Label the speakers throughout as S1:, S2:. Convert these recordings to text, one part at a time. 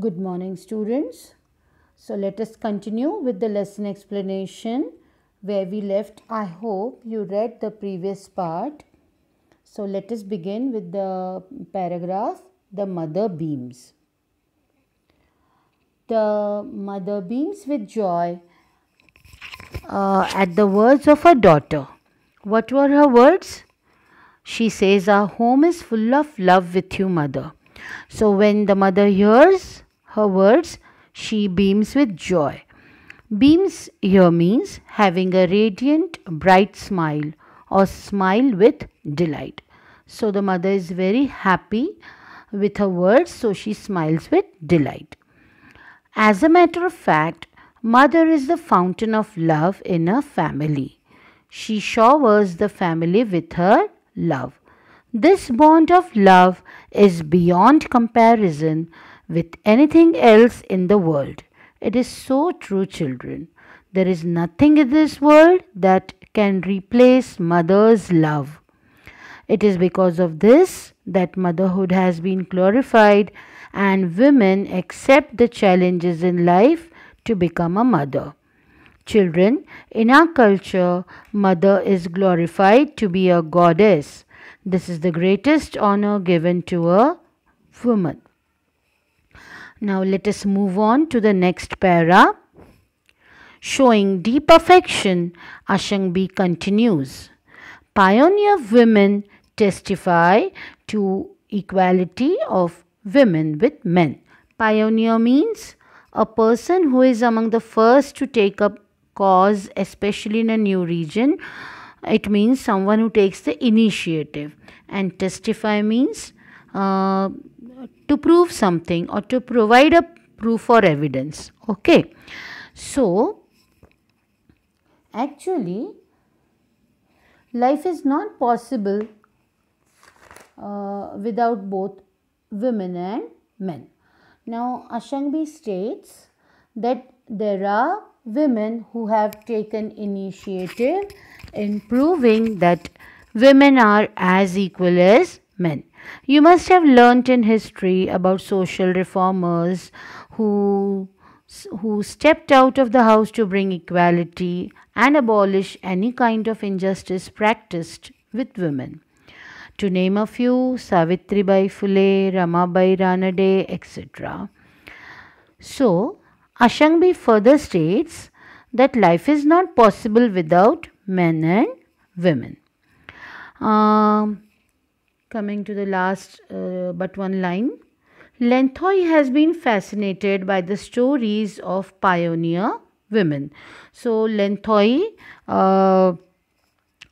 S1: Good morning, students. So let us continue with the lesson explanation where we left. I hope you read the previous part. So let us begin with the paragraph, The Mother Beams. The mother beams with joy at the words of her daughter. What were her words? She says, "Our home is full of love with you, mother." So when the mother hears her words, she beams with joy. Beams here means having a radiant, bright smile or smile with delight. So the mother is very happy with her words, so she smiles with delight. As a matter of fact, mother is the fountain of love in a family. She showers the family with her love. This bond of love is beyond comparison with anything else in the world. It is so true, children. There is nothing in this world that can replace mother's love. It is because of this that motherhood has been glorified and women accept the challenges in life to become a mother. Children, in our culture, mother is glorified to be a goddess. This is the greatest honor given to a woman. Now let us move on to the next para. Showing deep affection, Ashangbi continues. Pioneer women testify to equality of women with men. Pioneer means a person who is among the first to take up cause, especially in a new region. It means someone who takes the initiative. And testify means to prove something or to provide a proof or evidence. Okay. So, actually, life is not possible without both women and men. Now, Ashangbi states that there are women who have taken initiative in proving that women are as equal as men. You must have learnt in history about social reformers who stepped out of the house to bring equality and abolish any kind of injustice practiced with women. To name a few, Savitribai Phule, Ramabai Ranade, etc. So, Ashangbi further states that life is not possible without men and women. Coming to the last but one line. Lenthoi has been fascinated by the stories of pioneer women. So, Lenthoi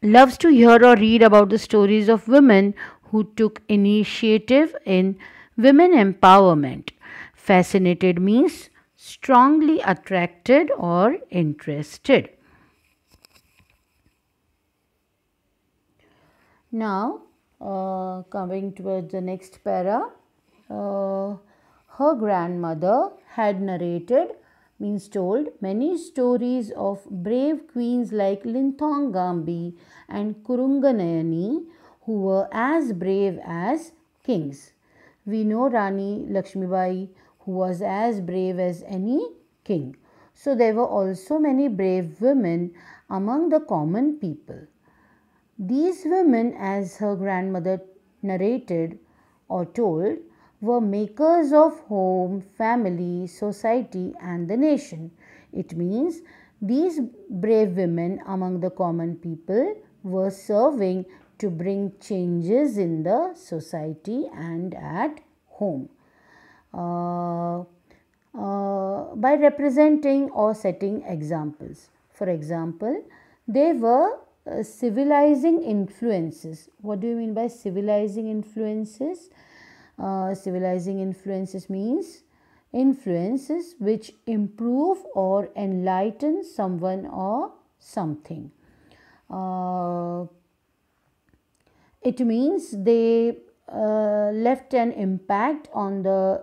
S1: loves to hear or read about the stories of women who took initiative in women empowerment. Fascinated means strongly attracted or interested. Now, coming towards the next para, her grandmother had narrated, means told, many stories of brave queens like Linthongambi and Kurunganayani who were as brave as kings. We know Rani Lakshmibai who was as brave as any king. So there were also many brave women among the common people. These women, as her grandmother narrated or told, were makers of home, family, society, and the nation. It means these brave women among the common people were serving to bring changes in the society and at home by representing or setting examples. For example, they were civilizing influences. What do you mean by civilizing influences? Civilizing influences means influences which improve or enlighten someone or something. It means they left an impact on the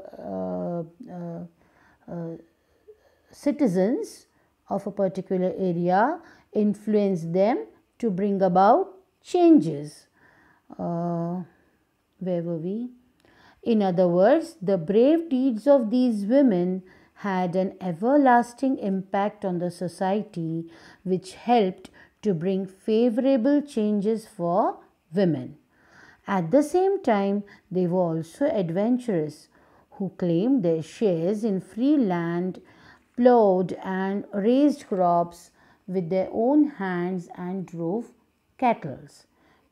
S1: citizens of a particular area, influenced them to bring about changes. Where were we? In other words, the brave deeds of these women had an everlasting impact on the society, which helped to bring favorable changes for women. At the same time, they were also adventurous, who claimed their shares in free land, plowed and raised crops with their own hands, and drove cattle.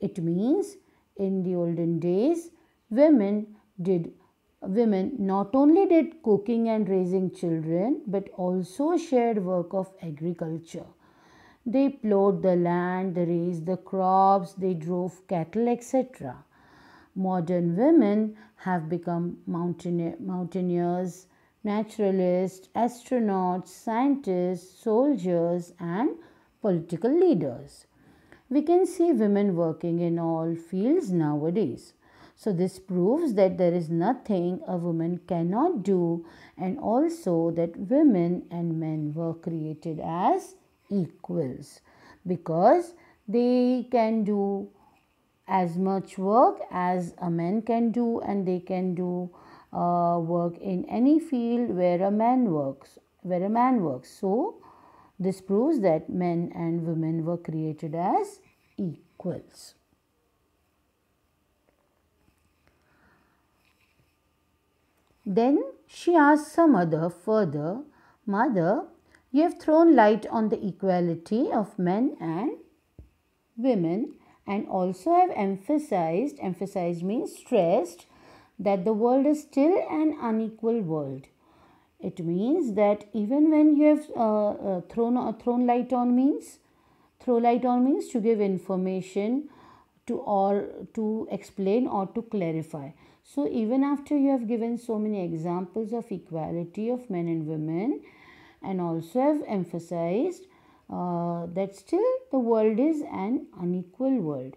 S1: It means in the olden days, women did women not only did cooking and raising children but also shared work of agriculture. They plowed the land, they raised the crops, they drove cattle, etc. Modern women have become mountaineers, naturalists, astronauts, scientists, soldiers, and political leaders. We can see women working in all fields nowadays. So, this proves that there is nothing a woman cannot do, and also that women and men were created as equals because they can do as much work as a man can do, and they can do work in any field where a man works. So, this proves that men and women were created as equals. Then she asked her mother further, "Mother, you have thrown light on the equality of men and women and also have emphasized means stressed, that the world is still an unequal world." It means that even when you have thrown light on means, throw light on means to give information to or to explain or to clarify. So even after you have given so many examples of equality of men and women and also have emphasized that still the world is an unequal world.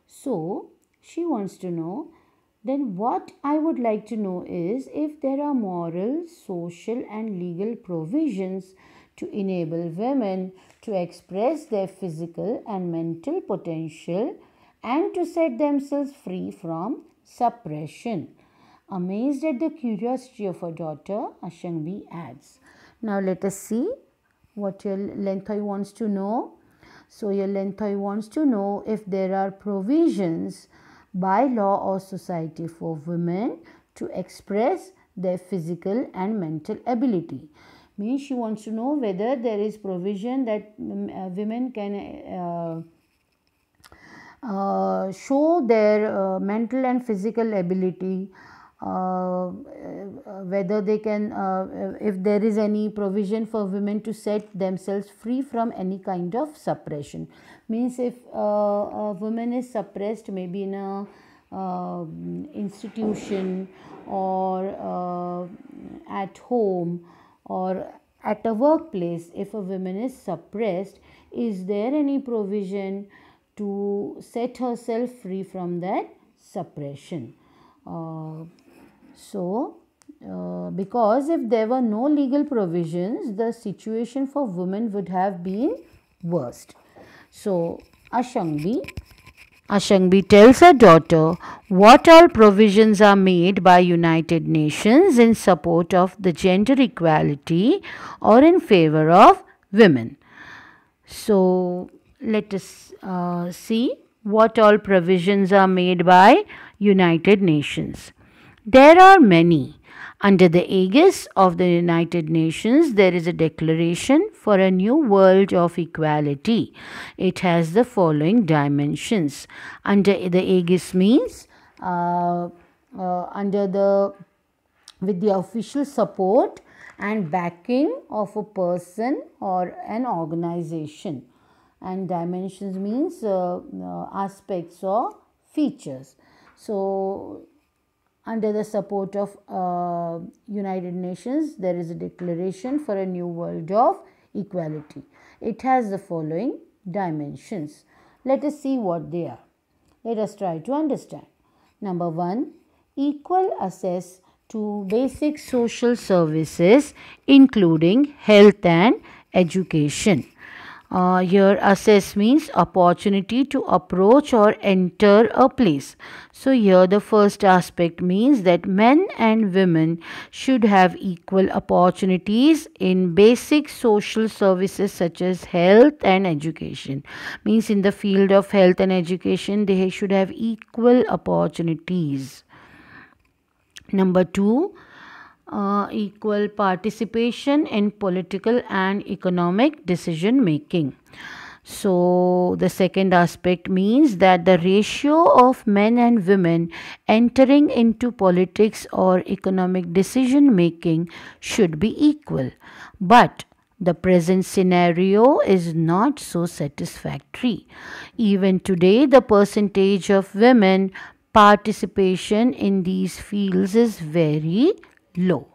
S1: So she wants to know, then what I would like to know is if there are moral, social and legal provisions to enable women to express their physical and mental potential and to set themselves free from suppression. Amazed at the curiosity of her daughter, Ashangbi adds. Now let us see what your Lenthoi wants to know. So your Lenthoi wants to know if there are provisions by law or society for women to express their physical and mental ability. Means she wants to know whether there is provision that women can show their mental and physical ability, whether they can, if there is any provision for women to set themselves free from any kind of suppression. Means if a woman is suppressed maybe in a institution or at home or at a workplace, if a woman is suppressed, is there any provision to set herself free from that suppression? Because if there were no legal provisions, the situation for women would have been worst. So, Ashangbi tells her daughter what all provisions are made by United Nations in support of the gender equality or in favor of women. So, let us see what all provisions are made by United Nations. There are many. Under the aegis of the United Nations, there is a declaration for a new world of equality. It has the following dimensions. Under the aegis means with the official support and backing of a person or an organization. And dimensions means aspects or features. So, under the support of United Nations, there is a declaration for a new world of equality. It has the following dimensions. Let us see what they are. Let us try to understand. Number 1, equal access to basic social services including health and education. Here assess means opportunity to approach or enter a place. So here the first aspect means that men and women should have equal opportunities in basic social services such as health and education. Means in the field of health and education they should have equal opportunities. Number 2, equal participation in political and economic decision making. So, the second aspect means that the ratio of men and women entering into politics or economic decision making should be equal. But the present scenario is not so satisfactory. Even today, the percentage of women participation in these fields is very low.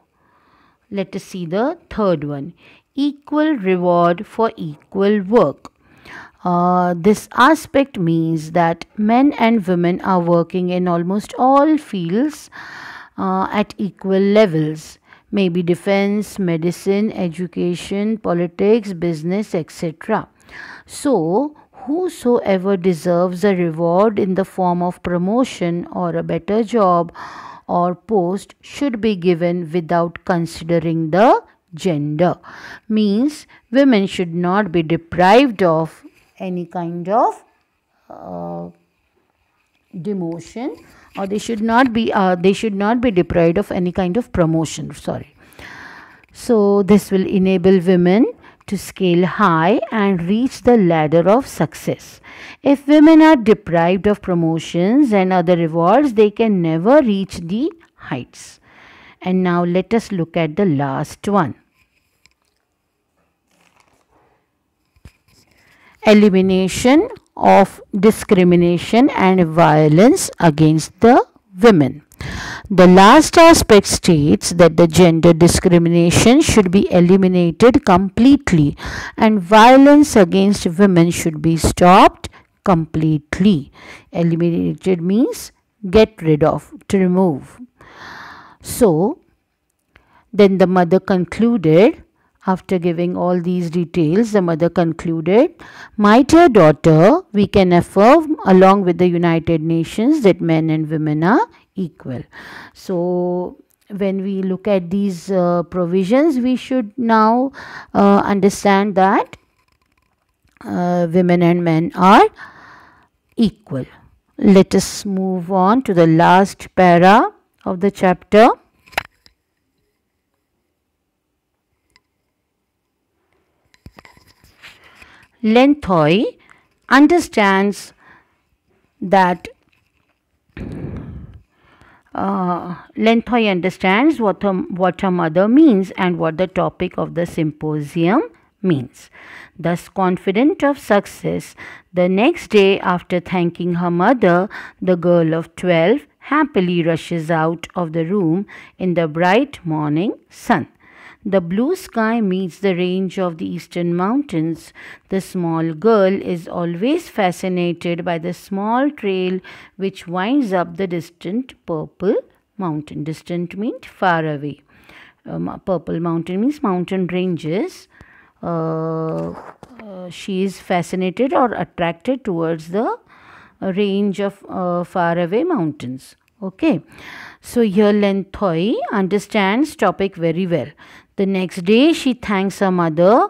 S1: Let us see the third one, equal reward for equal work. This aspect means that men and women are working in almost all fields at equal levels, maybe defense, medicine, education, politics, business, etc. So, whosoever deserves a reward in the form of promotion or a better job or post should be given without considering the gender. Means women should not be deprived of any kind of demotion, or they should not be deprived of any kind of promotion. Sorry. So this will enable women to scale high and reach the ladder of success. If women are deprived of promotions and other rewards, they can never reach the heights. And now let us look at the last one. Elimination of discrimination and violence against the women. The last aspect states that the gender discrimination should be eliminated completely and violence against women should be stopped completely. Eliminated means get rid of, to remove. So, then the mother concluded, after giving all these details, the mother concluded, "My dear daughter, we can affirm along with the United Nations that men and women are equal." So, when we look at these provisions, we should now understand that women and men are equal. Let us move on to the last para of the chapter. Lenthoi understands that Lenthoi understands what a mother means and what the topic of the symposium means. Thus confident of success, the next day after thanking her mother, the girl of 12 happily rushes out of the room in the bright morning sun. The blue sky meets the range of the eastern mountains. The small girl is always fascinated by the small trail which winds up the distant purple mountain. Distant means far away. Purple mountain means mountain ranges. She is fascinated or attracted towards the range of far away mountains. Okay. So here Lenthoi understands topic very well. The next day she thanks her mother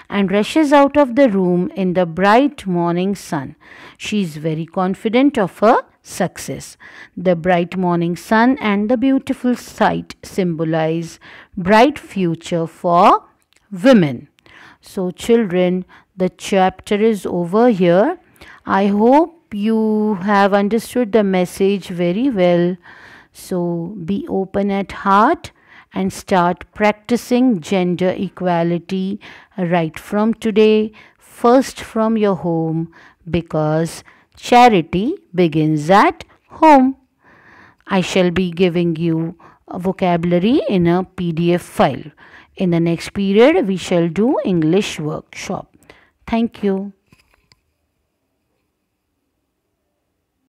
S1: and rushes out of the room in the bright morning sun. She is very confident of her success. The bright morning sun and the beautiful sight symbolize bright future for women. So children, the chapter is over here. I hope you have understood the message very well. So be open at heart and start practicing gender equality right from today, first from your home, because charity begins at home. I shall be giving you a vocabulary in a PDF file. In the next period, we shall do English workshop. Thank you.